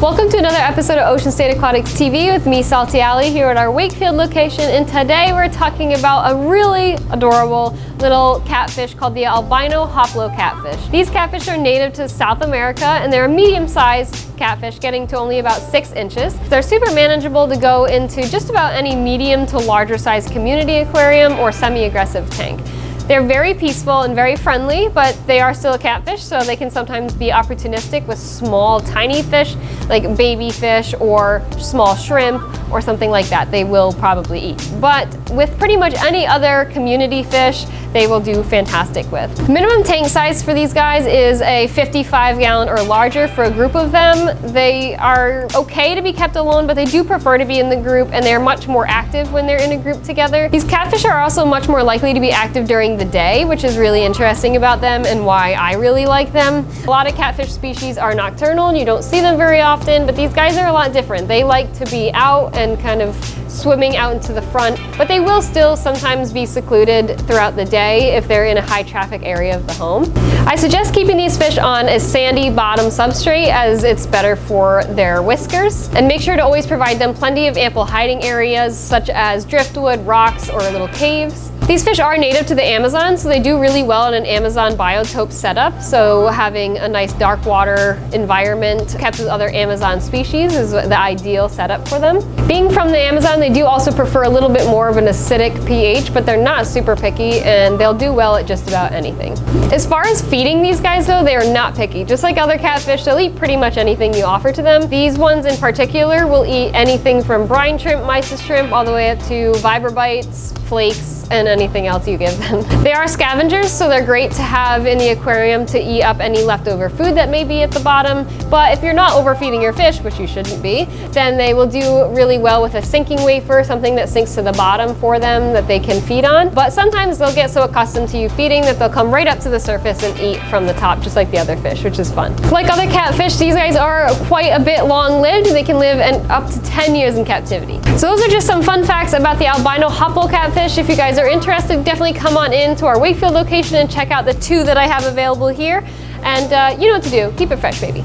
Welcome to another episode of Ocean State Aquatics TV with me, Salty Alley, here at our Wakefield location, and today we're talking about a really adorable little catfish called the Albino Hoplo Catfish. These catfish are native to South America and they're a medium-sized catfish getting to only about 6 inches. They're super manageable to go into just about any medium to larger size community aquarium or semi-aggressive tank. They're very peaceful and very friendly, but they are still a catfish, so they can sometimes be opportunistic with small, tiny fish, like baby fish or small shrimp or something like that. They will probably eat. But with pretty much any other community fish, they will do fantastic with. Minimum tank size for these guys is a 55-gallon or larger for a group of them. They are okay to be kept alone, but they do prefer to be in the group, and they're much more active when they're in a group together. These catfish are also much more likely to be active during the day, which is really interesting about them and why I really like them. A lot of catfish species are nocturnal and you don't see them very often, but these guys are a lot different. They like to be out and kind of swimming out into the front, but they will still sometimes be secluded throughout the day if they're in a high traffic area of the home. I suggest keeping these fish on a sandy bottom substrate as it's better for their whiskers, and make sure to always provide them plenty of ample hiding areas such as driftwood, rocks, or little caves. These fish are native to the Amazon, so they do really well in an Amazon biotope setup. So having a nice dark water environment kept with other Amazon species is the ideal setup for them. Being from the Amazon, they do also prefer a little bit more of an acidic pH, but they're not super picky and they'll do well at just about anything. As far as feeding these guys though, they are not picky. Just like other catfish, they'll eat pretty much anything you offer to them. These ones in particular will eat anything from brine shrimp, mysis shrimp, all the way up to vibra bites, flakes, and anything else you give them. They are scavengers, so they're great to have in the aquarium to eat up any leftover food that may be at the bottom. But if you're not overfeeding your fish, which you shouldn't be, then they will do really well with a sinking wafer, something that sinks to the bottom for them that they can feed on. But sometimes they'll get so accustomed to you feeding that they'll come right up to the surface and eat from the top, just like the other fish, which is fun. Like other catfish, these guys are quite a bit long-lived. They can live up to 10 years in captivity. So those are just some fun facts about the Albino Hoplo Catfish. If you guys are interested, definitely come on in to our Wakefield location and check out the 2 that I have available here. And you know what to do. Keep it fresh, baby.